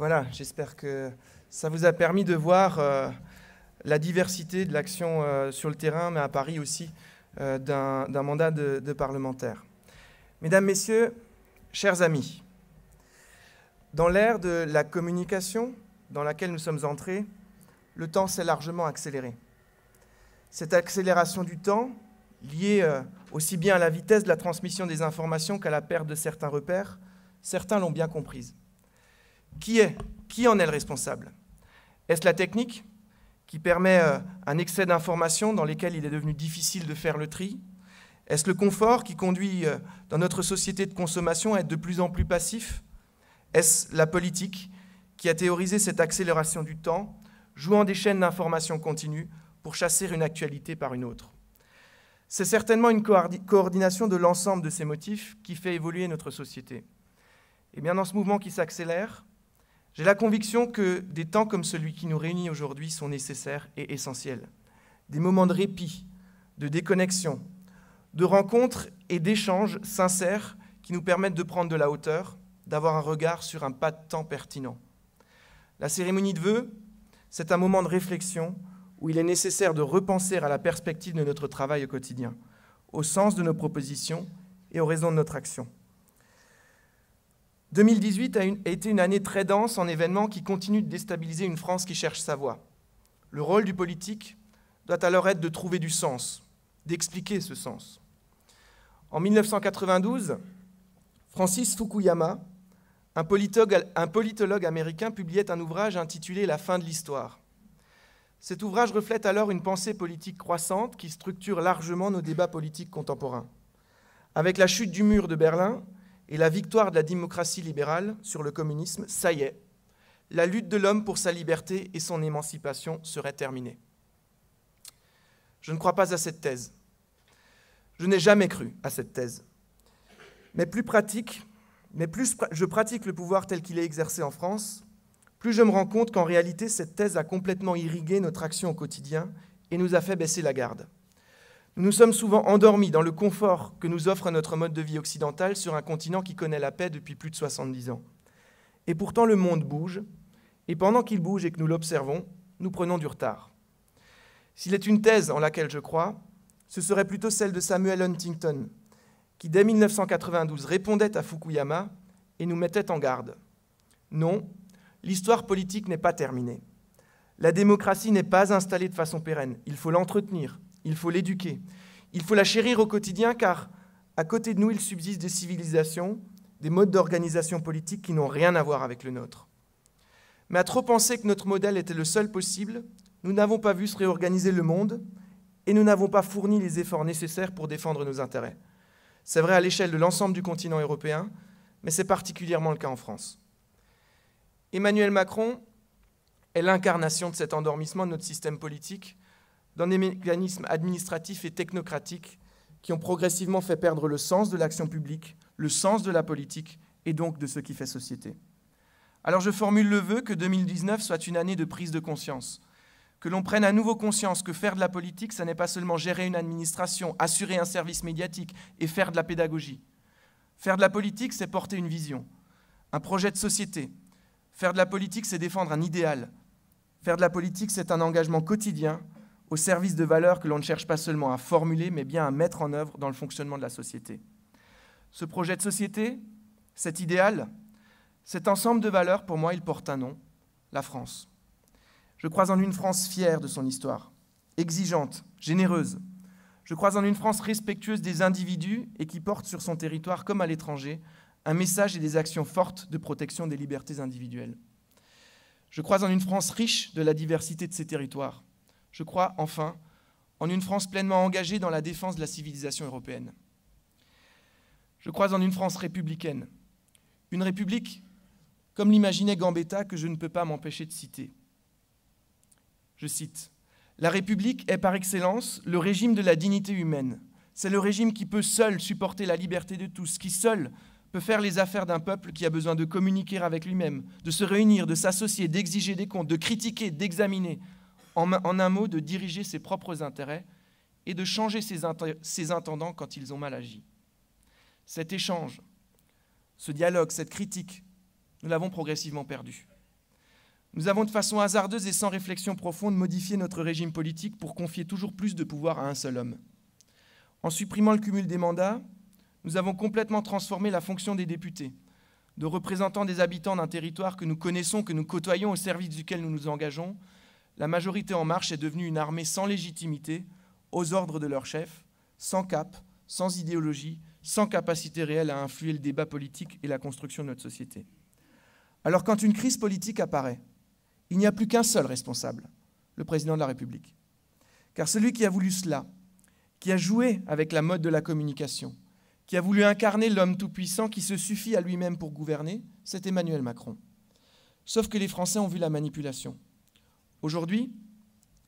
Voilà, j'espère que ça vous a permis de voir la diversité de l'action sur le terrain, mais à Paris aussi, d'un mandat de parlementaire. Mesdames, Messieurs, chers amis, dans l'ère de la communication dans laquelle nous sommes entrés, le temps s'est largement accéléré. Cette accélération du temps, liée aussi bien à la vitesse de la transmission des informations qu'à la perte de certains repères, certains l'ont bien comprise. Qui en est le responsable? Est-ce la technique qui permet un excès d'informations dans lesquelles il est devenu difficile de faire le tri? Est-ce le confort qui conduit dans notre société de consommation à être de plus en plus passif? Est-ce la politique qui a théorisé cette accélération du temps, jouant des chaînes d'information continues pour chasser une actualité par une autre? C'est certainement une coordination de l'ensemble de ces motifs qui fait évoluer notre société. Et bien dans ce mouvement qui s'accélère, j'ai la conviction que des temps comme celui qui nous réunit aujourd'hui sont nécessaires et essentiels. Des moments de répit, de déconnexion, de rencontres et d'échanges sincères qui nous permettent de prendre de la hauteur, d'avoir un regard sur un pas de temps pertinent. La cérémonie de vœux, c'est un moment de réflexion où il est nécessaire de repenser à la perspective de notre travail au quotidien, au sens de nos propositions et aux raisons de notre action. 2018 a été une année très dense en événements qui continuent de déstabiliser une France qui cherche sa voie. Le rôle du politique doit alors être de trouver du sens, d'expliquer ce sens. En 1992, Francis Fukuyama, un politologue américain, publiait un ouvrage intitulé « La fin de l'histoire ». Cet ouvrage reflète alors une pensée politique croissante qui structure largement nos débats politiques contemporains. Avec la chute du mur de Berlin et la victoire de la démocratie libérale sur le communisme, ça y est, la lutte de l'homme pour sa liberté et son émancipation serait terminée. Je ne crois pas à cette thèse. Je n'ai jamais cru à cette thèse. Mais plus je pratique le pouvoir tel qu'il est exercé en France, plus je me rends compte qu'en réalité, cette thèse a complètement irrigué notre action au quotidien et nous a fait baisser la garde. Nous nous sommes souvent endormis dans le confort que nous offre notre mode de vie occidental sur un continent qui connaît la paix depuis plus de 70 ans. Et pourtant, le monde bouge, et pendant qu'il bouge et que nous l'observons, nous prenons du retard. S'il est une thèse en laquelle je crois, ce serait plutôt celle de Samuel Huntington, qui dès 1992 répondait à Fukuyama et nous mettait en garde. Non, l'histoire politique n'est pas terminée. La démocratie n'est pas installée de façon pérenne. Il faut l'entretenir, il faut l'éduquer, il faut la chérir au quotidien car, à côté de nous, il subsiste des civilisations, des modes d'organisation politique qui n'ont rien à voir avec le nôtre. Mais à trop penser que notre modèle était le seul possible, nous n'avons pas vu se réorganiser le monde et nous n'avons pas fourni les efforts nécessaires pour défendre nos intérêts. C'est vrai à l'échelle de l'ensemble du continent européen, mais c'est particulièrement le cas en France. Emmanuel Macron est l'incarnation de cet endormissement de notre système politique dans des mécanismes administratifs et technocratiques qui ont progressivement fait perdre le sens de l'action publique, le sens de la politique et donc de ce qui fait société. Alors je formule le vœu que 2019 soit une année de prise de conscience, que l'on prenne à nouveau conscience que faire de la politique, ça n'est pas seulement gérer une administration, assurer un service médiatique et faire de la pédagogie. Faire de la politique, c'est porter une vision, un projet de société. Faire de la politique, c'est défendre un idéal. Faire de la politique, c'est un engagement quotidien au service de valeurs que l'on ne cherche pas seulement à formuler, mais bien à mettre en œuvre dans le fonctionnement de la société. Ce projet de société, cet idéal, cet ensemble de valeurs, pour moi, il porte un nom, la France. Je crois en une France fière de son histoire, exigeante, généreuse. Je crois en une France respectueuse des individus et qui porte sur son territoire, comme à l'étranger, un message et des actions fortes de protection des libertés individuelles. Je crois en une France riche de la diversité de ses territoires. Je crois, enfin, en une France pleinement engagée dans la défense de la civilisation européenne. Je crois en une France républicaine, une république comme l'imaginait Gambetta, que je ne peux pas m'empêcher de citer. Je cite, « La République est par excellence le régime de la dignité humaine. C'est le régime qui peut seul supporter la liberté de tous, qui seul peut faire les affaires d'un peuple qui a besoin de communiquer avec lui-même, de se réunir, de s'associer, d'exiger des comptes, de critiquer, d'examiner, en un mot, de diriger ses propres intérêts et de changer ses intendants quand ils ont mal agi. Cet échange, ce dialogue, cette critique, nous l'avons progressivement perdu. Nous avons de façon hasardeuse et sans réflexion profonde modifié notre régime politique pour confier toujours plus de pouvoir à un seul homme. En supprimant le cumul des mandats, nous avons complètement transformé la fonction des députés, de représentants des habitants d'un territoire que nous connaissons, que nous côtoyons, au service duquel nous nous engageons. La majorité En Marche est devenue une armée sans légitimité, aux ordres de leur chef, sans cap, sans idéologie, sans capacité réelle à influer le débat politique et la construction de notre société. Alors quand une crise politique apparaît, il n'y a plus qu'un seul responsable, le président de la République. Car celui qui a voulu cela, qui a joué avec la mode de la communication, qui a voulu incarner l'homme tout-puissant qui se suffit à lui-même pour gouverner, c'est Emmanuel Macron. Sauf que les Français ont vu la manipulation. Aujourd'hui,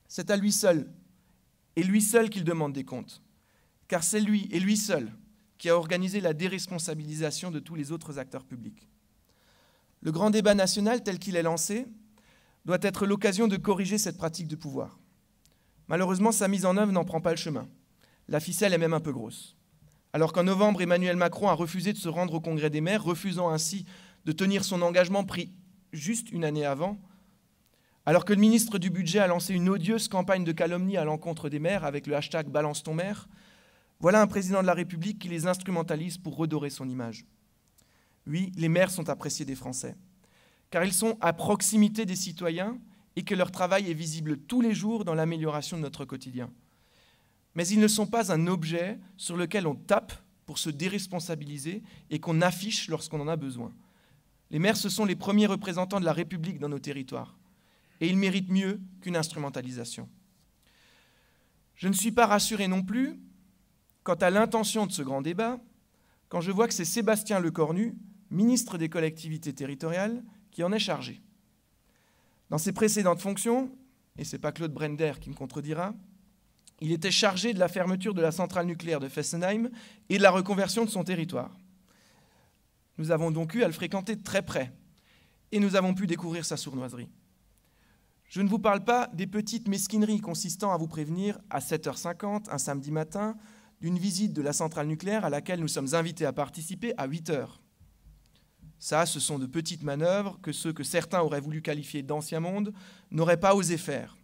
c'est à lui seul, et lui seul qu'il demande des comptes. Car c'est lui, et lui seul, qui a organisé la déresponsabilisation de tous les autres acteurs publics. Le grand débat national tel qu'il est lancé doit être l'occasion de corriger cette pratique de pouvoir. Malheureusement, sa mise en œuvre n'en prend pas le chemin. La ficelle est même un peu grosse. Alors qu'en novembre, Emmanuel Macron a refusé de se rendre au Congrès des maires, refusant ainsi de tenir son engagement pris juste une année avant, alors que le ministre du Budget a lancé une odieuse campagne de calomnie à l'encontre des maires avec le hashtag Balance ton maire, voilà un président de la République qui les instrumentalise pour redorer son image. Oui, les maires sont appréciés des Français, car ils sont à proximité des citoyens et que leur travail est visible tous les jours dans l'amélioration de notre quotidien. Mais ils ne sont pas un objet sur lequel on tape pour se déresponsabiliser et qu'on affiche lorsqu'on en a besoin. Les maires, ce sont les premiers représentants de la République dans nos territoires. Et ils méritent mieux qu'une instrumentalisation. Je ne suis pas rassuré non plus quant à l'intention de ce grand débat, quand je vois que c'est Sébastien Lecornu, ministre des collectivités territoriales, qui en est chargé. Dans ses précédentes fonctions, et ce n'est pas Claude Brender qui me contredira, il était chargé de la fermeture de la centrale nucléaire de Fessenheim et de la reconversion de son territoire. Nous avons donc eu à le fréquenter de très près, et nous avons pu découvrir sa sournoiserie. Je ne vous parle pas des petites mesquineries consistant à vous prévenir à 7h50, un samedi matin, d'une visite de la centrale nucléaire à laquelle nous sommes invités à participer à 8h. Ça, ce sont de petites manœuvres que ceux que certains auraient voulu qualifier d'ancien monde n'auraient pas osé faire.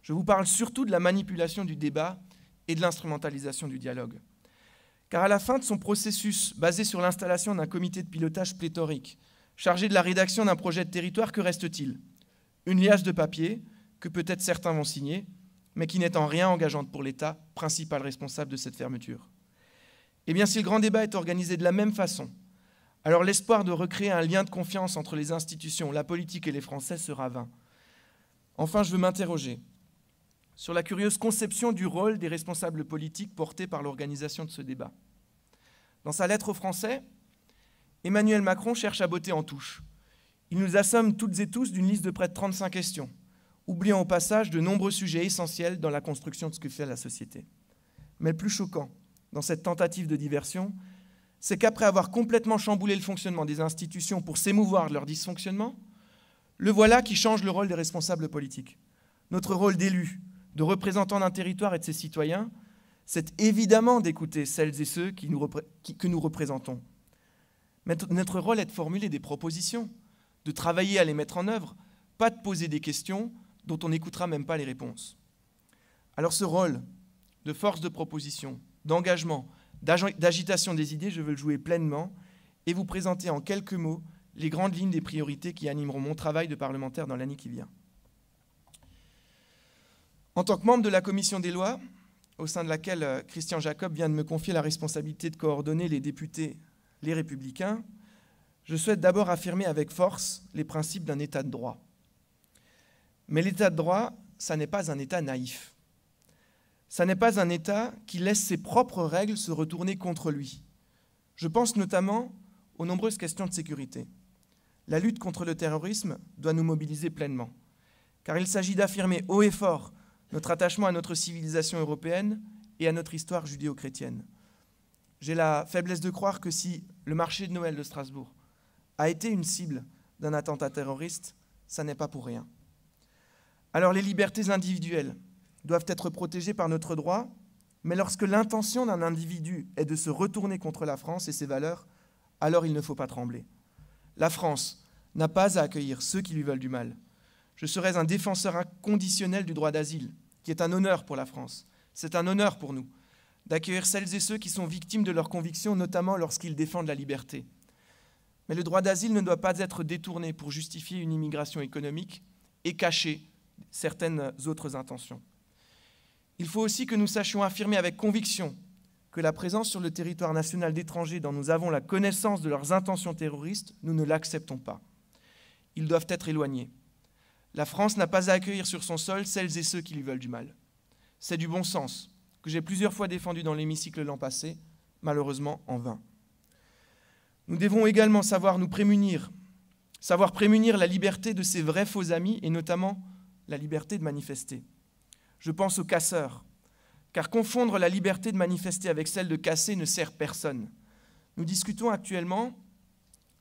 Je vous parle surtout de la manipulation du débat et de l'instrumentalisation du dialogue. Car à la fin de son processus, basé sur l'installation d'un comité de pilotage pléthorique, chargé de la rédaction d'un projet de territoire, que reste-t-il ? Une liasse de papier que peut-être certains vont signer, mais qui n'est en rien engageante pour l'État, principal responsable de cette fermeture. Eh bien, si le grand débat est organisé de la même façon, alors l'espoir de recréer un lien de confiance entre les institutions, la politique et les Français sera vain. Enfin, je veux m'interroger sur la curieuse conception du rôle des responsables politiques portés par l'organisation de ce débat. Dans sa lettre aux Français, Emmanuel Macron cherche à botter en touche. Il nous assomme toutes et tous d'une liste de près de 35 questions, oubliant au passage de nombreux sujets essentiels dans la construction de ce que fait la société. Mais le plus choquant, dans cette tentative de diversion, c'est qu'après avoir complètement chamboulé le fonctionnement des institutions pour s'émouvoir de leur dysfonctionnement, le voilà qui change le rôle des responsables politiques. Notre rôle d'élus, de représentants d'un territoire et de ses citoyens, c'est évidemment d'écouter celles et ceux que nous représentons. Mais notre rôle est de formuler des propositions, de travailler à les mettre en œuvre, pas de poser des questions dont on n'écoutera même pas les réponses. Alors ce rôle de force de proposition, d'engagement, d'agitation des idées, je veux le jouer pleinement et vous présenter en quelques mots les grandes lignes des priorités qui animeront mon travail de parlementaire dans l'année qui vient. En tant que membre de la commission des lois, au sein de laquelle Christian Jacob vient de me confier la responsabilité de coordonner les députés Les Républicains, je souhaite d'abord affirmer avec force les principes d'un État de droit. Mais l'État de droit, ça n'est pas un État naïf. Ça n'est pas un État qui laisse ses propres règles se retourner contre lui. Je pense notamment aux nombreuses questions de sécurité. La lutte contre le terrorisme doit nous mobiliser pleinement, car il s'agit d'affirmer haut et fort notre attachement à notre civilisation européenne et à notre histoire judéo-chrétienne. J'ai la faiblesse de croire que si le marché de Noël de Strasbourg a été une cible d'un attentat terroriste, ça n'est pas pour rien. Alors les libertés individuelles doivent être protégées par notre droit, mais lorsque l'intention d'un individu est de se retourner contre la France et ses valeurs, alors il ne faut pas trembler. La France n'a pas à accueillir ceux qui lui veulent du mal. Je serais un défenseur inconditionnel du droit d'asile, qui est un honneur pour la France. C'est un honneur pour nous d'accueillir celles et ceux qui sont victimes de leurs convictions, notamment lorsqu'ils défendent la liberté. Mais le droit d'asile ne doit pas être détourné pour justifier une immigration économique et cacher certaines autres intentions. Il faut aussi que nous sachions affirmer avec conviction que la présence sur le territoire national d'étrangers dont nous avons la connaissance de leurs intentions terroristes, nous ne l'acceptons pas. Ils doivent être éloignés. La France n'a pas à accueillir sur son sol celles et ceux qui lui veulent du mal. C'est du bon sens, que j'ai plusieurs fois défendu dans l'hémicycle l'an passé, malheureusement en vain. Nous devons également savoir prémunir la liberté de ses vrais faux amis, et notamment la liberté de manifester. Je pense aux casseurs, car confondre la liberté de manifester avec celle de casser ne sert personne. Nous discutons actuellement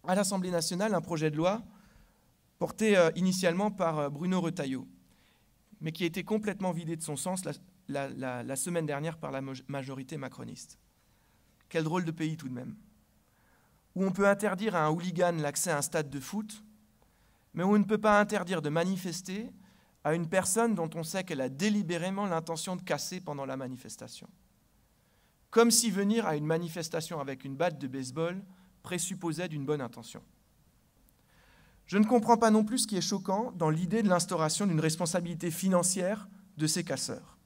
à l'Assemblée nationale un projet de loi porté initialement par Bruno Retailleau, mais qui a été complètement vidé de son sens la semaine dernière par la majorité macroniste. Quel drôle de pays tout de même, où on peut interdire à un hooligan l'accès à un stade de foot, mais où on ne peut pas interdire de manifester à une personne dont on sait qu'elle a délibérément l'intention de casser pendant la manifestation. Comme si venir à une manifestation avec une batte de baseball présupposait d'une bonne intention. Je ne comprends pas non plus ce qui est choquant dans l'idée de l'instauration d'une responsabilité financière de ces casseurs.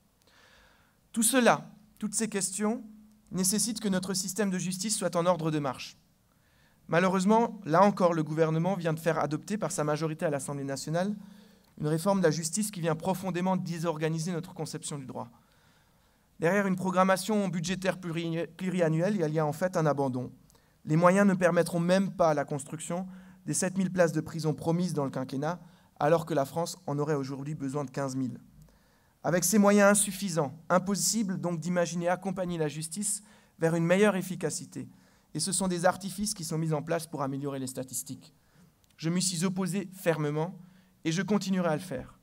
Tout cela, toutes ces questions, nécessitent que notre système de justice soit en ordre de marche. Malheureusement, là encore, le gouvernement vient de faire adopter par sa majorité à l'Assemblée nationale une réforme de la justice qui vient profondément désorganiser notre conception du droit. Derrière une programmation budgétaire pluriannuelle, il y a en fait un abandon. Les moyens ne permettront même pas la construction des 7 000 places de prison promises dans le quinquennat, alors que la France en aurait aujourd'hui besoin de 15 000. Avec ces moyens insuffisants, impossible donc d'imaginer accompagner la justice vers une meilleure efficacité. Et ce sont des artifices qui sont mis en place pour améliorer les statistiques. Je m'y suis opposé fermement et je continuerai à le faire.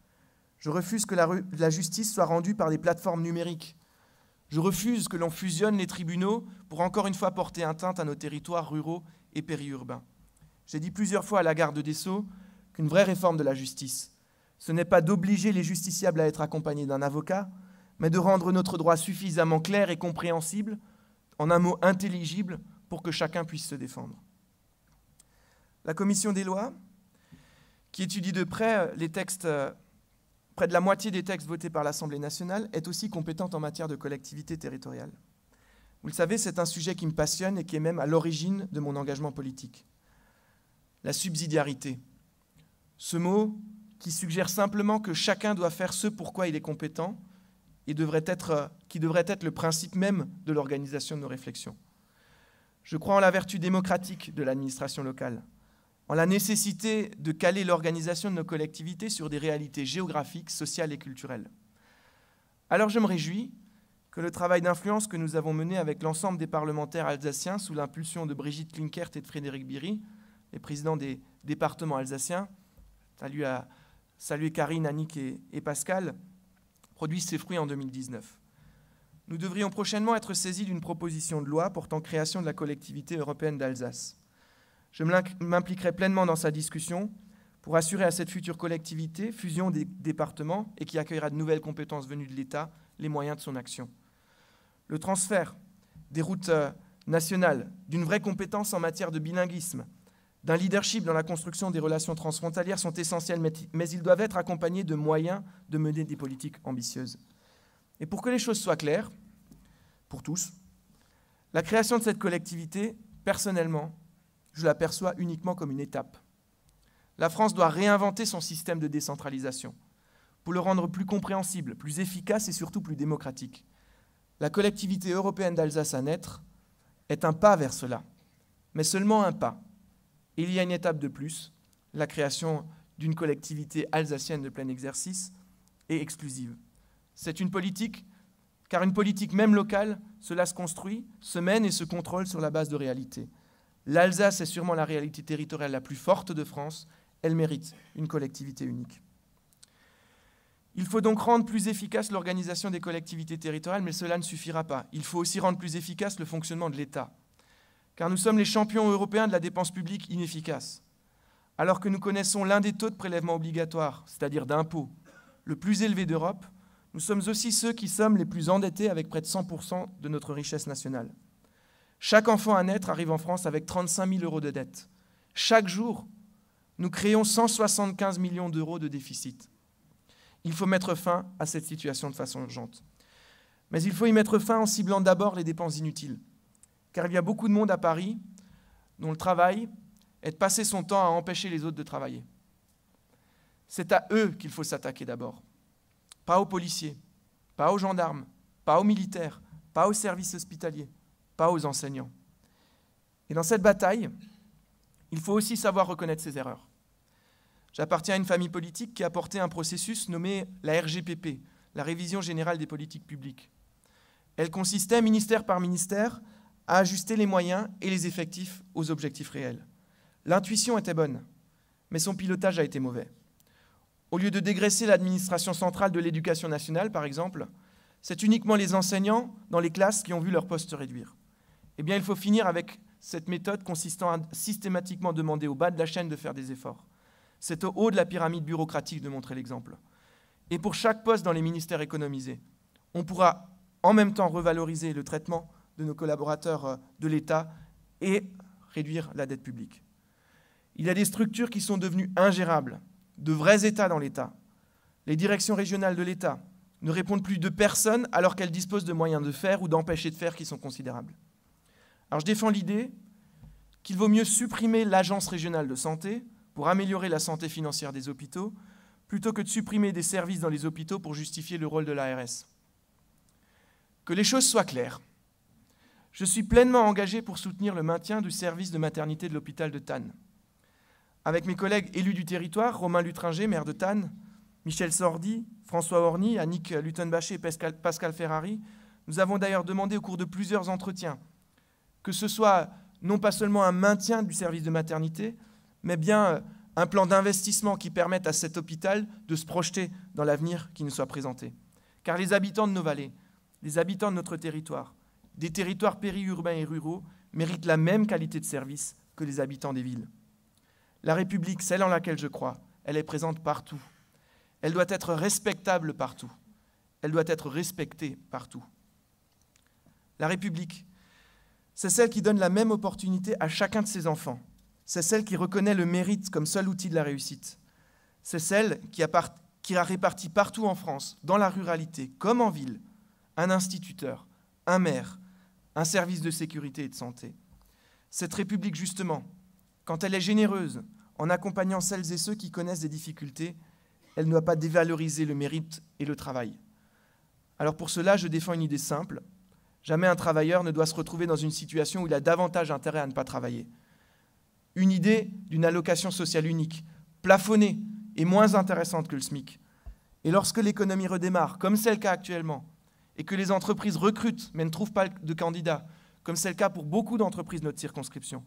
Je refuse que la justice soit rendue par des plateformes numériques. Je refuse que l'on fusionne les tribunaux pour encore une fois porter atteinte à nos territoires ruraux et périurbains. J'ai dit plusieurs fois à la garde des Sceaux qu'une vraie réforme de la justice, ce n'est pas d'obliger les justiciables à être accompagnés d'un avocat, mais de rendre notre droit suffisamment clair et compréhensible, en un mot intelligible, pour que chacun puisse se défendre. La commission des lois, qui étudie de près les textes, près de la moitié des textes votés par l'Assemblée nationale, est aussi compétente en matière de collectivité territoriale. Vous le savez, c'est un sujet qui me passionne et qui est même à l'origine de mon engagement politique. La subsidiarité, ce mot qui suggère simplement que chacun doit faire ce pour quoi il est compétent et qui devrait être le principe même de l'organisation de nos réflexions. Je crois en la vertu démocratique de l'administration locale, en la nécessité de caler l'organisation de nos collectivités sur des réalités géographiques, sociales et culturelles. Alors je me réjouis que le travail d'influence que nous avons mené avec l'ensemble des parlementaires alsaciens sous l'impulsion de Brigitte Klinkert et de Frédéric Biry, les présidents des départements alsaciens, saluer Karine, Annick et Pascal, produisent ses fruits en 2019. Nous devrions prochainement être saisis d'une proposition de loi portant création de la collectivité européenne d'Alsace. Je m'impliquerai pleinement dans sa discussion pour assurer à cette future collectivité, fusion des départements et qui accueillera de nouvelles compétences venues de l'État, les moyens de son action. Le transfert des routes nationales, d'une vraie compétence en matière de bilinguisme, d'un leadership dans la construction des relations transfrontalières sont essentiels, mais ils doivent être accompagnés de moyens de mener des politiques ambitieuses. Et pour que les choses soient claires, pour tous, la création de cette collectivité, personnellement, je la perçois uniquement comme une étape. La France doit réinventer son système de décentralisation pour le rendre plus compréhensible, plus efficace et surtout plus démocratique. La collectivité européenne d'Alsace à naître est un pas vers cela, mais seulement un pas. Et il y a une étape de plus, la création d'une collectivité alsacienne de plein exercice et exclusive. C'est une politique, car une politique même locale, cela se construit, se mène et se contrôle sur la base de réalités. L'Alsace est sûrement la réalité territoriale la plus forte de France, elle mérite une collectivité unique. Il faut donc rendre plus efficace l'organisation des collectivités territoriales, mais cela ne suffira pas. Il faut aussi rendre plus efficace le fonctionnement de l'État, car nous sommes les champions européens de la dépense publique inefficace. Alors que nous connaissons l'un des taux de prélèvement obligatoire, c'est-à-dire d'impôts, le plus élevé d'Europe, nous sommes aussi ceux qui sommes les plus endettés avec près de 100% de notre richesse nationale. Chaque enfant à naître arrive en France avec 35 000 euros de dette. Chaque jour, nous créons 175 millions d'euros de déficit. Il faut mettre fin à cette situation de façon urgente. Mais il faut y mettre fin en ciblant d'abord les dépenses inutiles. Car il y a beaucoup de monde à Paris dont le travail est de passer son temps à empêcher les autres de travailler. C'est à eux qu'il faut s'attaquer d'abord. Pas aux policiers, pas aux gendarmes, pas aux militaires, pas aux services hospitaliers, pas aux enseignants. Et dans cette bataille, il faut aussi savoir reconnaître ses erreurs. J'appartiens à une famille politique qui a porté un processus nommé la RGPP, la Révision générale des politiques publiques. Elle consistait, ministère par ministère, à ajuster les moyens et les effectifs aux objectifs réels. L'intuition était bonne, mais son pilotage a été mauvais. Au lieu de dégraisser l'administration centrale de l'éducation nationale, par exemple, c'est uniquement les enseignants dans les classes qui ont vu leur poste se réduire. Eh bien, il faut finir avec cette méthode consistant à systématiquement demander au bas de la chaîne de faire des efforts. C'est au haut de la pyramide bureaucratique de montrer l'exemple. Et pour chaque poste dans les ministères économisés, on pourra en même temps revaloriser le traitement de nos collaborateurs de l'État et réduire la dette publique. Il y a des structures qui sont devenues ingérables, de vrais États dans l'État. Les directions régionales de l'État ne répondent plus de personne alors qu'elles disposent de moyens de faire ou d'empêcher de faire qui sont considérables. Alors je défends l'idée qu'il vaut mieux supprimer l'Agence régionale de santé pour améliorer la santé financière des hôpitaux, plutôt que de supprimer des services dans les hôpitaux pour justifier le rôle de l'ARS. Que les choses soient claires. Je suis pleinement engagé pour soutenir le maintien du service de maternité de l'hôpital de Thann. Avec mes collègues élus du territoire, Romain Lutringer, maire de Thann, Michel Sordi, François Orny, Annick Luttenbacher et Pascal Ferrari, nous avons d'ailleurs demandé au cours de plusieurs entretiens que ce soit non pas seulement un maintien du service de maternité, mais bien un plan d'investissement qui permette à cet hôpital de se projeter dans l'avenir qui nous soit présenté. Car les habitants de nos vallées, les habitants de notre territoire, des territoires périurbains et ruraux, méritent la même qualité de service que les habitants des villes. La République, celle en laquelle je crois, elle est présente partout. Elle doit être respectable partout. Elle doit être respectée partout. La République, c'est celle qui donne la même opportunité à chacun de ses enfants. C'est celle qui reconnaît le mérite comme seul outil de la réussite. C'est celle qui a réparti partout en France, dans la ruralité comme en ville, un instituteur, un maire, un service de sécurité et de santé. Cette République, justement, quand elle est généreuse, en accompagnant celles et ceux qui connaissent des difficultés, elle ne doit pas dévaloriser le mérite et le travail. Alors pour cela, je défends une idée simple. Jamais un travailleur ne doit se retrouver dans une situation où il a davantage intérêt à ne pas travailler. Une idée d'une allocation sociale unique, plafonnée et moins intéressante que le SMIC. Et lorsque l'économie redémarre, comme c'est le cas actuellement, et que les entreprises recrutent mais ne trouvent pas de candidats, comme c'est le cas pour beaucoup d'entreprises de notre circonscription,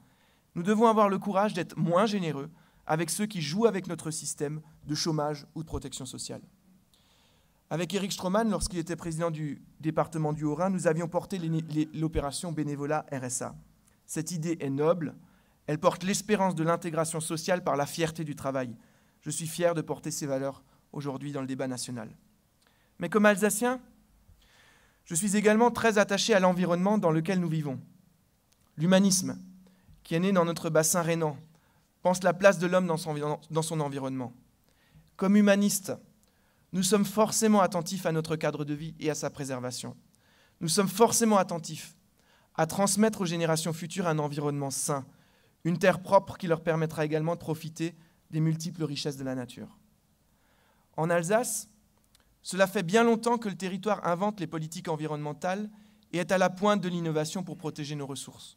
nous devons avoir le courage d'être moins généreux avec ceux qui jouent avec notre système de chômage ou de protection sociale. Avec Éric Stroman, lorsqu'il était président du département du Haut-Rhin, nous avions porté l'opération bénévolat RSA. Cette idée est noble, elle porte l'espérance de l'intégration sociale par la fierté du travail. Je suis fier de porter ces valeurs aujourd'hui dans le débat national. Mais comme Alsacien, je suis également très attaché à l'environnement dans lequel nous vivons. L'humanisme, qui est né dans notre bassin rhénan, pense la place de l'homme dans son environnement. Comme humanistes, nous sommes forcément attentifs à notre cadre de vie et à sa préservation. Nous sommes forcément attentifs à transmettre aux générations futures un environnement sain, une terre propre qui leur permettra également de profiter des multiples richesses de la nature. En Alsace, cela fait bien longtemps que le territoire invente les politiques environnementales et est à la pointe de l'innovation pour protéger nos ressources.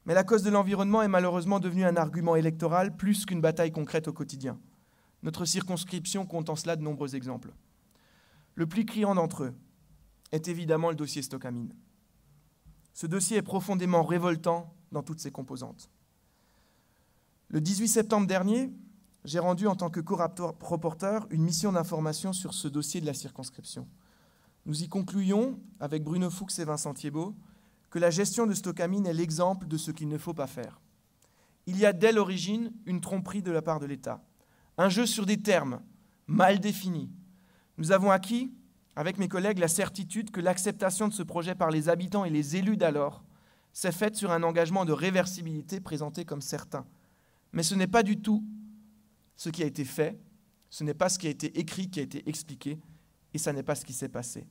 Mais la cause de l'environnement est malheureusement devenue un argument électoral plus qu'une bataille concrète au quotidien. Notre circonscription compte en cela de nombreux exemples. Le plus criant d'entre eux est évidemment le dossier Stocamine. Ce dossier est profondément révoltant dans toutes ses composantes. Le 18 septembre dernier, j'ai rendu en tant que co-rapporteur une mission d'information sur ce dossier de la circonscription. Nous y concluions, avec Bruno Fuchs et Vincent Thiebaud, que la gestion de Stocamine est l'exemple de ce qu'il ne faut pas faire. il y a dès l'origine une tromperie de la part de l'État. Un jeu sur des termes mal définis. Nous avons acquis, avec mes collègues, la certitude que l'acceptation de ce projet par les habitants et les élus d'alors s'est faite sur un engagement de réversibilité présenté comme certain. Mais ce n'est pas du tout ce qui a été fait, ce n'est pas ce qui a été écrit, qui a été expliqué, et ça n'est pas ce qui s'est passé.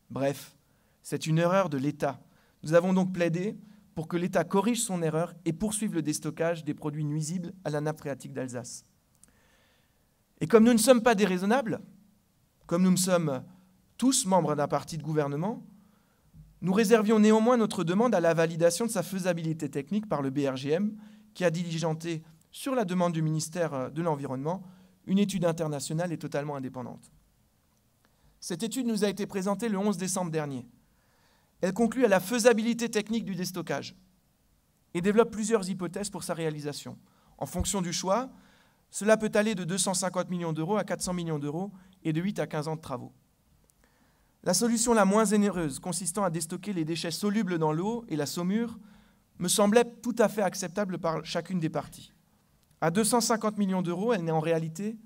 Bref, c'est une erreur de l'État. Nous avons donc plaidé pour que l'État corrige son erreur et poursuive le déstockage des produits nuisibles à la nappe phréatique d'Alsace. Et comme nous ne sommes pas déraisonnables, comme nous sommes tous membres d'un parti de gouvernement, nous réservions néanmoins notre demande à la validation de sa faisabilité technique par le BRGM, qui a diligenté, sur la demande du ministère de l'Environnement, une étude internationale et totalement indépendante. Cette étude nous a été présentée le 11 décembre dernier. Elle conclut à la faisabilité technique du déstockage et développe plusieurs hypothèses pour sa réalisation. En fonction du choix, cela peut aller de 250 millions d'euros à 400 millions d'euros et de 8 à 15 ans de travaux. La solution la moins onéreuse, consistant à déstocker les déchets solubles dans l'eau et la saumure, me semblait tout à fait acceptable par chacune des parties. À 250 millions d'euros, elle n'est en réalité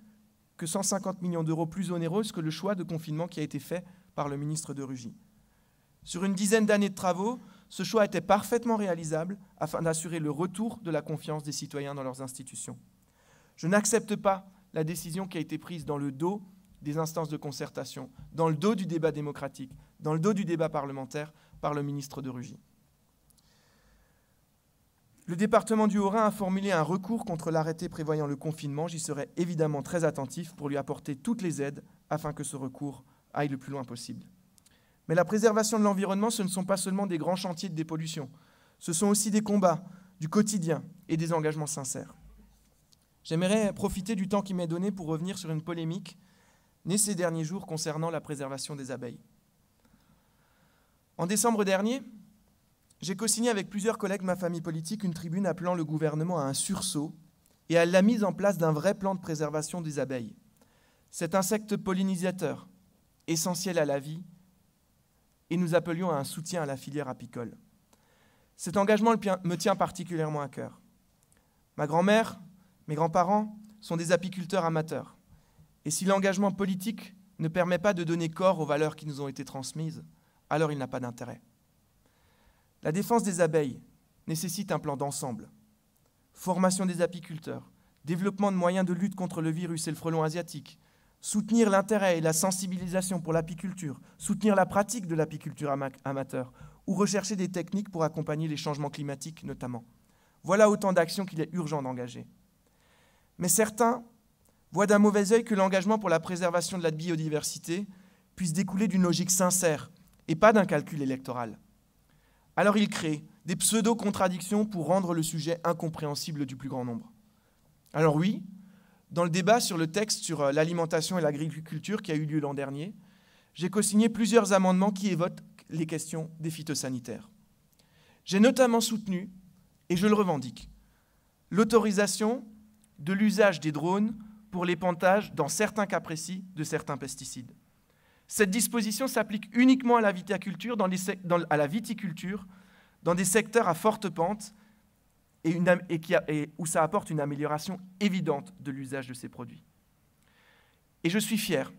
que 150 millions d'euros plus onéreuse que le choix de confinement qui a été fait par le ministre de Rugy. Sur une dizaine d'années de travaux, ce choix était parfaitement réalisable afin d'assurer le retour de la confiance des citoyens dans leurs institutions. Je n'accepte pas la décision qui a été prise dans le dos des instances de concertation, dans le dos du débat démocratique, dans le dos du débat parlementaire par le ministre de Rugy. Le département du Haut-Rhin a formulé un recours contre l'arrêté prévoyant le confinement. J'y serai évidemment très attentif pour lui apporter toutes les aides afin que ce recours aille le plus loin possible. Mais la préservation de l'environnement, ce ne sont pas seulement des grands chantiers de dépollution. Ce sont aussi des combats, du quotidien et des engagements sincères. J'aimerais profiter du temps qui m'est donné pour revenir sur une polémique née ces derniers jours concernant la préservation des abeilles. En décembre dernier, j'ai co-signé avec plusieurs collègues de ma famille politique une tribune appelant le gouvernement à un sursaut et à la mise en place d'un vrai plan de préservation des abeilles. Cet insecte pollinisateur, essentiel à la vie, et nous appelions à un soutien à la filière apicole. Cet engagement me tient particulièrement à cœur. Ma grand-mère, mes grands-parents sont des apiculteurs amateurs. Et si l'engagement politique ne permet pas de donner corps aux valeurs qui nous ont été transmises, alors il n'a pas d'intérêt. La défense des abeilles nécessite un plan d'ensemble. Formation des apiculteurs, développement de moyens de lutte contre le virus et le frelon asiatique, soutenir l'intérêt et la sensibilisation pour l'apiculture, soutenir la pratique de l'apiculture amateur ou rechercher des techniques pour accompagner les changements climatiques notamment. Voilà autant d'actions qu'il est urgent d'engager. Mais certains voient d'un mauvais œil que l'engagement pour la préservation de la biodiversité puisse découler d'une logique sincère et pas d'un calcul électoral. Alors ils créent des pseudo-contradictions pour rendre le sujet incompréhensible du plus grand nombre. Alors oui, dans le débat sur le texte sur l'alimentation et l'agriculture qui a eu lieu l'an dernier, j'ai co-signé plusieurs amendements qui évoquent les questions des phytosanitaires. J'ai notamment soutenu, et je le revendique, l'autorisation de l'usage des drones pour l'épandage, dans certains cas précis, de certains pesticides. Cette disposition s'applique uniquement à la viticulture, dans des secteurs à forte pente où ça apporte une amélioration évidente de l'usage de ces produits. Et je suis fier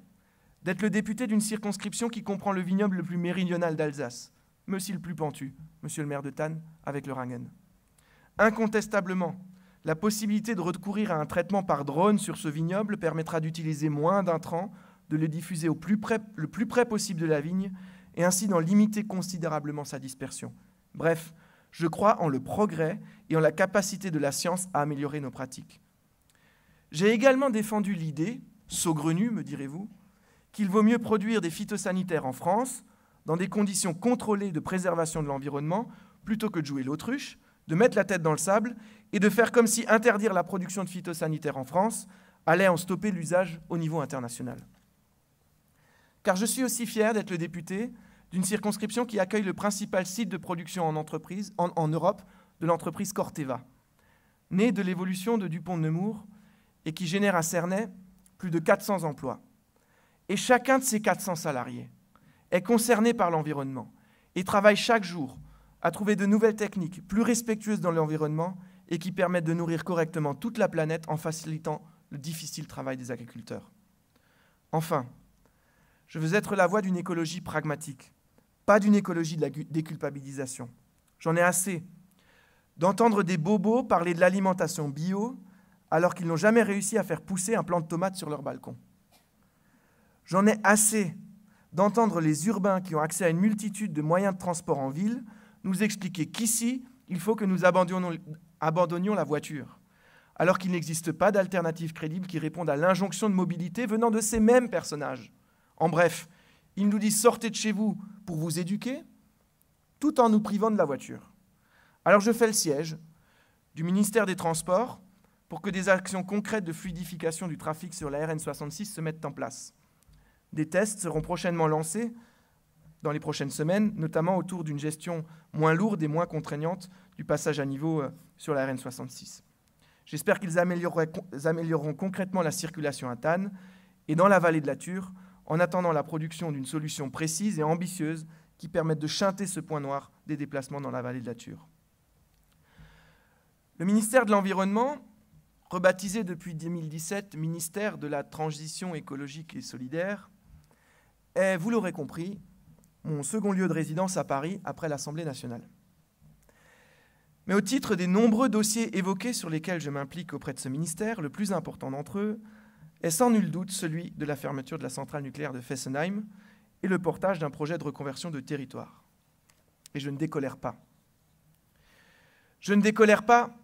d'être le député d'une circonscription qui comprend le vignoble le plus méridional d'Alsace, mais aussi le plus pentu, monsieur le maire de Thann, avec le Rhingen. Incontestablement, la possibilité de recourir à un traitement par drone sur ce vignoble permettra d'utiliser moins d'intrants, de le diffuser le plus près possible de la vigne et ainsi d'en limiter considérablement sa dispersion. Bref, je crois en le progrès et en la capacité de la science à améliorer nos pratiques. J'ai également défendu l'idée, saugrenue me direz-vous, qu'il vaut mieux produire des phytosanitaires en France, dans des conditions contrôlées de préservation de l'environnement, plutôt que de jouer l'autruche, de mettre la tête dans le sable et de faire comme si interdire la production de phytosanitaires en France allait en stopper l'usage au niveau international. Car je suis aussi fier d'être le député d'une circonscription qui accueille le principal site de production en Europe de l'entreprise Corteva, née de l'évolution de Dupont de Nemours et qui génère à Cernay plus de 400 emplois. Et chacun de ces 400 salariés est concerné par l'environnement et travaille chaque jour à trouver de nouvelles techniques plus respectueuses dans l'environnement et qui permettent de nourrir correctement toute la planète en facilitant le difficile travail des agriculteurs. Enfin, je veux être la voix d'une écologie pragmatique, pas d'une écologie de la déculpabilisation. J'en ai assez d'entendre des bobos parler de l'alimentation bio alors qu'ils n'ont jamais réussi à faire pousser un plant de tomates sur leur balcon. J'en ai assez d'entendre les urbains qui ont accès à une multitude de moyens de transport en ville nous expliquer qu'ici, il faut que nous abandonnions la voiture, alors qu'il n'existe pas d'alternative crédible qui réponde à l'injonction de mobilité venant de ces mêmes personnages. En bref, ils nous disent « sortez de chez vous pour vous éduquer », tout en nous privant de la voiture. Alors je fais le siège du ministère des Transports pour que des actions concrètes de fluidification du trafic sur la RN66 se mettent en place. Des tests seront prochainement lancés dans les prochaines semaines, notamment autour d'une gestion moins lourde et moins contraignante du passage à niveau sur la RN66. J'espère qu'ils amélioreront concrètement la circulation à Thann et dans la vallée de la Thur, en attendant la production d'une solution précise et ambitieuse qui permette de chunter ce point noir des déplacements dans la vallée de la Thur. Le ministère de l'Environnement, rebaptisé depuis 2017 ministère de la Transition écologique et solidaire, est, vous l'aurez compris, mon second lieu de résidence à Paris après l'Assemblée nationale. Mais au titre des nombreux dossiers évoqués sur lesquels je m'implique auprès de ce ministère, le plus important d'entre eux est sans nul doute celui de la fermeture de la centrale nucléaire de Fessenheim et le portage d'un projet de reconversion de territoire. Et je ne décolère pas. Je ne décolère pas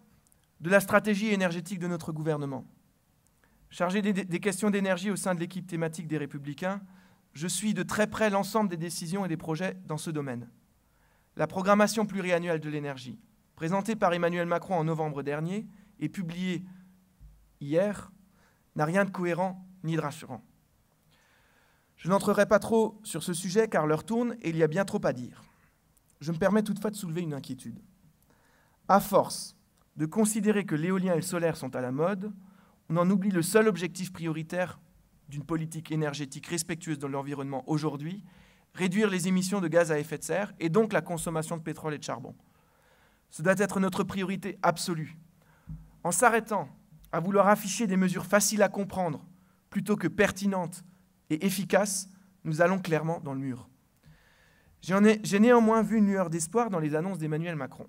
de la stratégie énergétique de notre gouvernement. Chargé des questions d'énergie au sein de l'équipe thématique des Républicains, je suis de très près l'ensemble des décisions et des projets dans ce domaine. La programmation pluriannuelle de l'énergie, présentée par Emmanuel Macron en novembre dernier et publiée hier, n'a rien de cohérent ni de rassurant. Je n'entrerai pas trop sur ce sujet car l'heure tourne et il y a bien trop à dire. Je me permets toutefois de soulever une inquiétude. À force de considérer que l'éolien et le solaire sont à la mode, on en oublie le seul objectif prioritaire d'une politique énergétique respectueuse de l'environnement aujourd'hui, réduire les émissions de gaz à effet de serre et donc la consommation de pétrole et de charbon. Ce doit être notre priorité absolue. En s'arrêtant à vouloir afficher des mesures faciles à comprendre plutôt que pertinentes et efficaces, nous allons clairement dans le mur. J'ai néanmoins vu une lueur d'espoir dans les annonces d'Emmanuel Macron.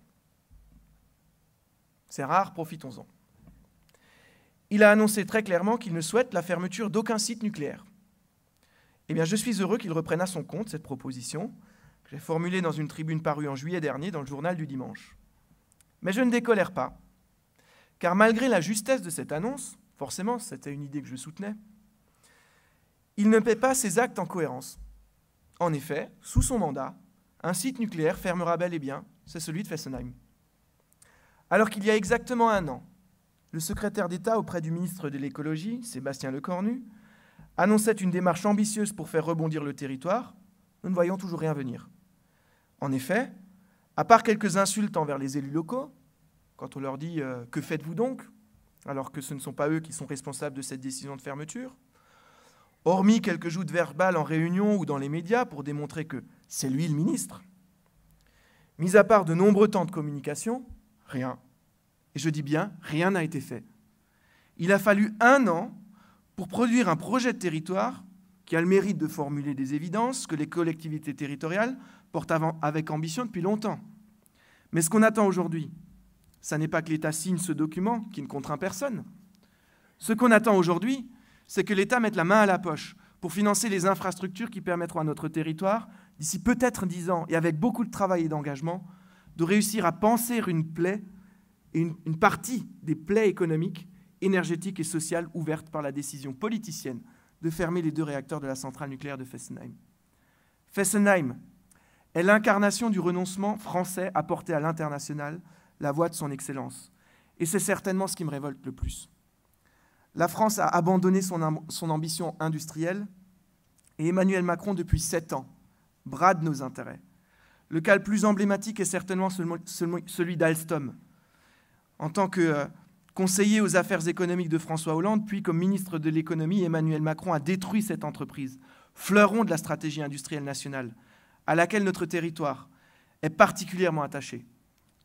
C'est rare, profitons-en. Il a annoncé très clairement qu'il ne souhaite la fermeture d'aucun site nucléaire. Eh bien, je suis heureux qu'il reprenne à son compte cette proposition que j'ai formulée dans une tribune parue en juillet dernier dans le journal du dimanche. Mais je ne décolère pas, car malgré la justesse de cette annonce, forcément, c'était une idée que je soutenais, il ne paie pas ses actes en cohérence. En effet, sous son mandat, un site nucléaire fermera bel et bien, c'est celui de Fessenheim. Alors qu'il y a exactement un an, le secrétaire d'État auprès du ministre de l'Écologie, Sébastien Lecornu, annonçait une démarche ambitieuse pour faire rebondir le territoire, nous ne voyons toujours rien venir. En effet, à part quelques insultes envers les élus locaux, quand on leur dit « que faites-vous donc ?», alors que ce ne sont pas eux qui sont responsables de cette décision de fermeture, hormis quelques joutes verbales en réunion ou dans les médias pour démontrer que c'est lui le ministre, mis à part de nombreux temps de communication, rien. Et je dis bien, rien n'a été fait. Il a fallu 1 an pour produire un projet de territoire qui a le mérite de formuler des évidences que les collectivités territoriales portent avec ambition depuis longtemps. Mais ce qu'on attend aujourd'hui, ça n'est pas que l'État signe ce document qui ne contraint personne. Ce qu'on attend aujourd'hui, c'est que l'État mette la main à la poche pour financer les infrastructures qui permettront à notre territoire, d'ici peut-être 10 ans, et avec beaucoup de travail et d'engagement, de réussir à panser une plaie, et une partie des plaies économiques, énergétiques et sociales ouvertes par la décision politicienne de fermer les 2 réacteurs de la centrale nucléaire de Fessenheim. Fessenheim est l'incarnation du renoncement français à porter à l'international la voie de son excellence. Et c'est certainement ce qui me révolte le plus. La France a abandonné son ambition industrielle et Emmanuel Macron, depuis 7 ans, brade nos intérêts. Le cas le plus emblématique est certainement celui d'Alstom. En tant que conseiller aux affaires économiques de François Hollande, puis comme ministre de l'économie, Emmanuel Macron a détruit cette entreprise, fleuron de la stratégie industrielle nationale, à laquelle notre territoire est particulièrement attaché.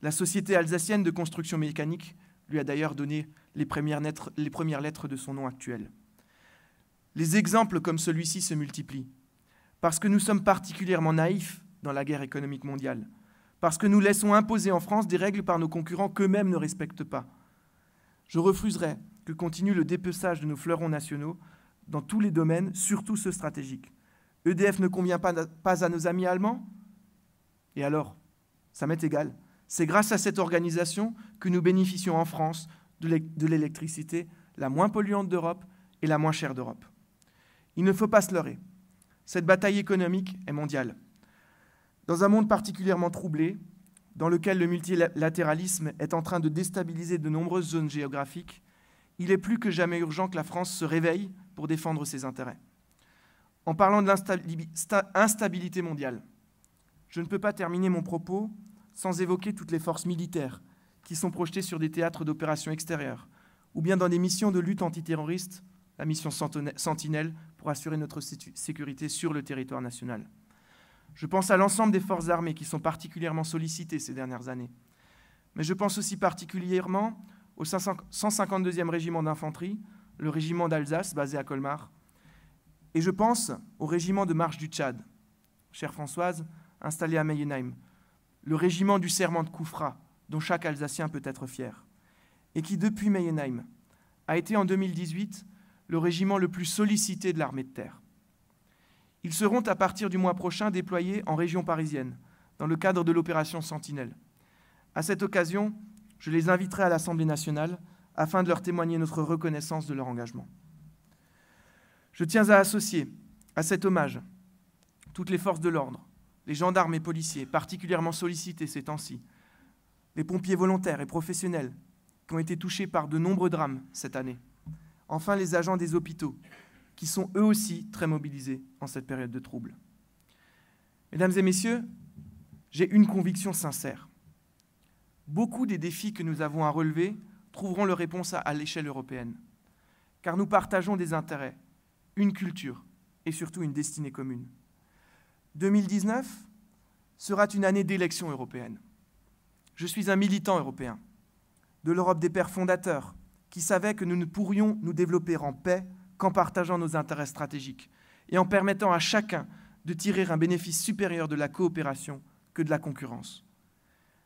La Société alsacienne de construction mécanique lui a d'ailleurs donné les premières lettres de son nom actuel. Les exemples comme celui-ci se multiplient, parce que nous sommes particulièrement naïfs dans la guerre économique mondiale, parce que nous laissons imposer en France des règles par nos concurrents qu'eux-mêmes ne respectent pas. Je refuserai que continue le dépeçage de nos fleurons nationaux dans tous les domaines, surtout ceux stratégiques. EDF ne convient pas à nos amis allemands? Et alors, ça m'est égal. C'est grâce à cette organisation que nous bénéficions en France de l'électricité la moins polluante d'Europe et la moins chère d'Europe. Il ne faut pas se leurrer. Cette bataille économique est mondiale. Dans un monde particulièrement troublé, dans lequel le multilatéralisme est en train de déstabiliser de nombreuses zones géographiques, il est plus que jamais urgent que la France se réveille pour défendre ses intérêts. En parlant de l'instabilité mondiale, je ne peux pas terminer mon propos sans évoquer toutes les forces militaires qui sont projetées sur des théâtres d'opérations extérieures, ou bien dans des missions de lutte antiterroriste, la mission Sentinelle, pour assurer notre sécurité sur le territoire national. Je pense à l'ensemble des forces armées qui sont particulièrement sollicitées ces dernières années. Mais je pense aussi particulièrement au 152e régiment d'infanterie, le régiment d'Alsace, basé à Colmar. Et je pense au régiment de marche du Tchad, chère Françoise, installé à Meyenheim, le régiment du serment de Koufra, dont chaque Alsacien peut être fier, et qui, depuis Meyenheim, a été en 2018 le régiment le plus sollicité de l'armée de terre. Ils seront à partir du mois prochain déployés en région parisienne, dans le cadre de l'opération Sentinelle. À cette occasion, je les inviterai à l'Assemblée nationale afin de leur témoigner notre reconnaissance de leur engagement. Je tiens à associer à cet hommage toutes les forces de l'ordre, les gendarmes et policiers, particulièrement sollicités ces temps-ci, les pompiers volontaires et professionnels qui ont été touchés par de nombreux drames cette année, enfin les agents des hôpitaux, qui sont eux aussi très mobilisés en cette période de trouble. Mesdames et messieurs, j'ai une conviction sincère. Beaucoup des défis que nous avons à relever trouveront leur réponse à l'échelle européenne, car nous partageons des intérêts, une culture et surtout une destinée commune. 2019 sera une année d'élection européenne. Je suis un militant européen, de l'Europe des pères fondateurs, qui savait que nous ne pourrions nous développer en paix qu'en partageant nos intérêts stratégiques et en permettant à chacun de tirer un bénéfice supérieur de la coopération que de la concurrence.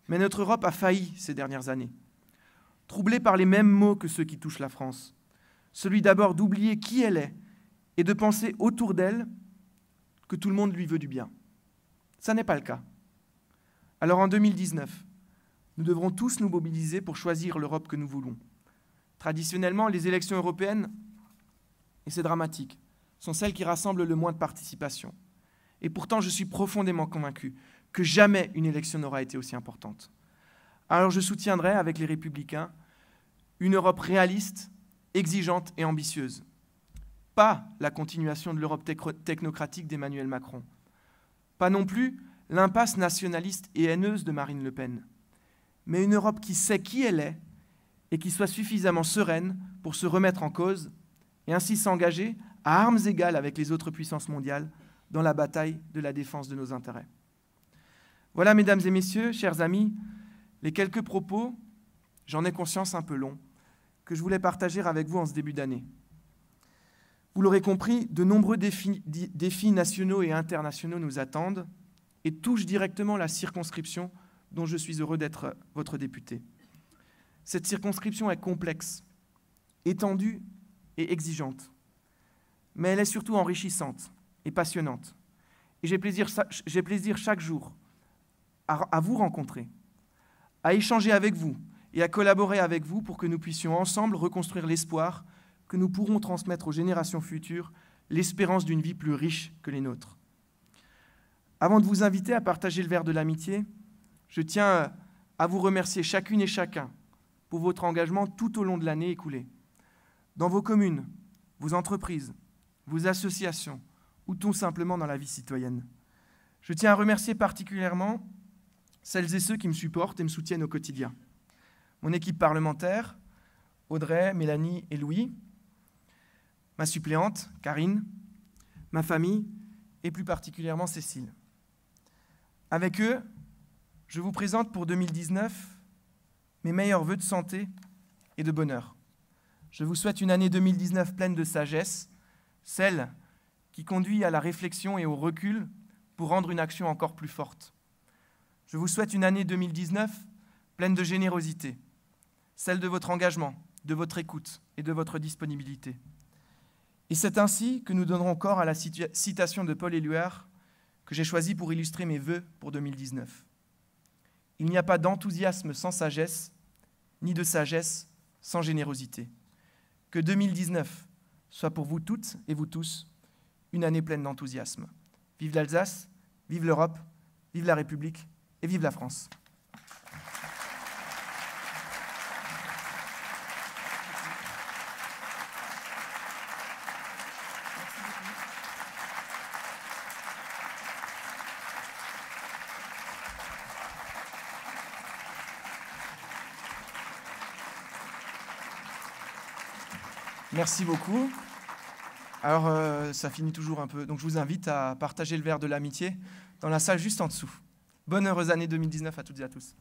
Mais notre Europe a failli ces dernières années, troublée par les mêmes maux que ceux qui touchent la France. Celui d'abord d'oublier qui elle est et de penser autour d'elle que tout le monde lui veut du bien. Ça n'est pas le cas. Alors en 2019, nous devrons tous nous mobiliser pour choisir l'Europe que nous voulons. Traditionnellement, les élections européennes, et c'est dramatique, sont celles qui rassemblent le moins de participation. Et pourtant, je suis profondément convaincu que jamais une élection n'aura été aussi importante. Alors je soutiendrai, avec les Républicains, une Europe réaliste, exigeante et ambitieuse. Pas la continuation de l'Europe technocratique d'Emmanuel Macron. Pas non plus l'impasse nationaliste et haineuse de Marine Le Pen. Mais une Europe qui sait qui elle est et qui soit suffisamment sereine pour se remettre en cause et ainsi s'engager à armes égales avec les autres puissances mondiales dans la bataille de la défense de nos intérêts. Voilà, mesdames et messieurs, chers amis, les quelques propos, j'en ai conscience un peu longs, que je voulais partager avec vous en ce début d'année. Vous l'aurez compris, de nombreux défis nationaux et internationaux nous attendent et touchent directement la circonscription dont je suis heureux d'être votre député. Cette circonscription est complexe, étendue et exigeante, mais elle est surtout enrichissante et passionnante. Et j'ai plaisir chaque jour à vous rencontrer, à échanger avec vous et à collaborer avec vous pour que nous puissions ensemble reconstruire l'espoir que nous pourrons transmettre aux générations futures l'espérance d'une vie plus riche que les nôtres. Avant de vous inviter à partager le verre de l'amitié, je tiens à vous remercier chacune et chacun pour votre engagement tout au long de l'année écoulée. Dans vos communes, vos entreprises, vos associations ou tout simplement dans la vie citoyenne. Je tiens à remercier particulièrement celles et ceux qui me supportent et me soutiennent au quotidien. Mon équipe parlementaire, Audrey, Mélanie et Louis, ma suppléante, Karine, ma famille et plus particulièrement Cécile. Avec eux, je vous présente pour 2019 mes meilleurs vœux de santé et de bonheur. Je vous souhaite une année 2019 pleine de sagesse, celle qui conduit à la réflexion et au recul pour rendre une action encore plus forte. Je vous souhaite une année 2019 pleine de générosité, celle de votre engagement, de votre écoute et de votre disponibilité. Et c'est ainsi que nous donnerons corps à la citation de Paul Éluard que j'ai choisie pour illustrer mes vœux pour 2019. Il n'y a pas d'enthousiasme sans sagesse, ni de sagesse sans générosité. Que 2019 soit pour vous toutes et vous tous une année pleine d'enthousiasme. Vive l'Alsace, vive l'Europe, vive la République et vive la France. Merci beaucoup. Alors, ça finit toujours un peu. Donc, je vous invite à partager le verre de l'amitié dans la salle juste en dessous. Bonne heureuse année 2019 à toutes et à tous.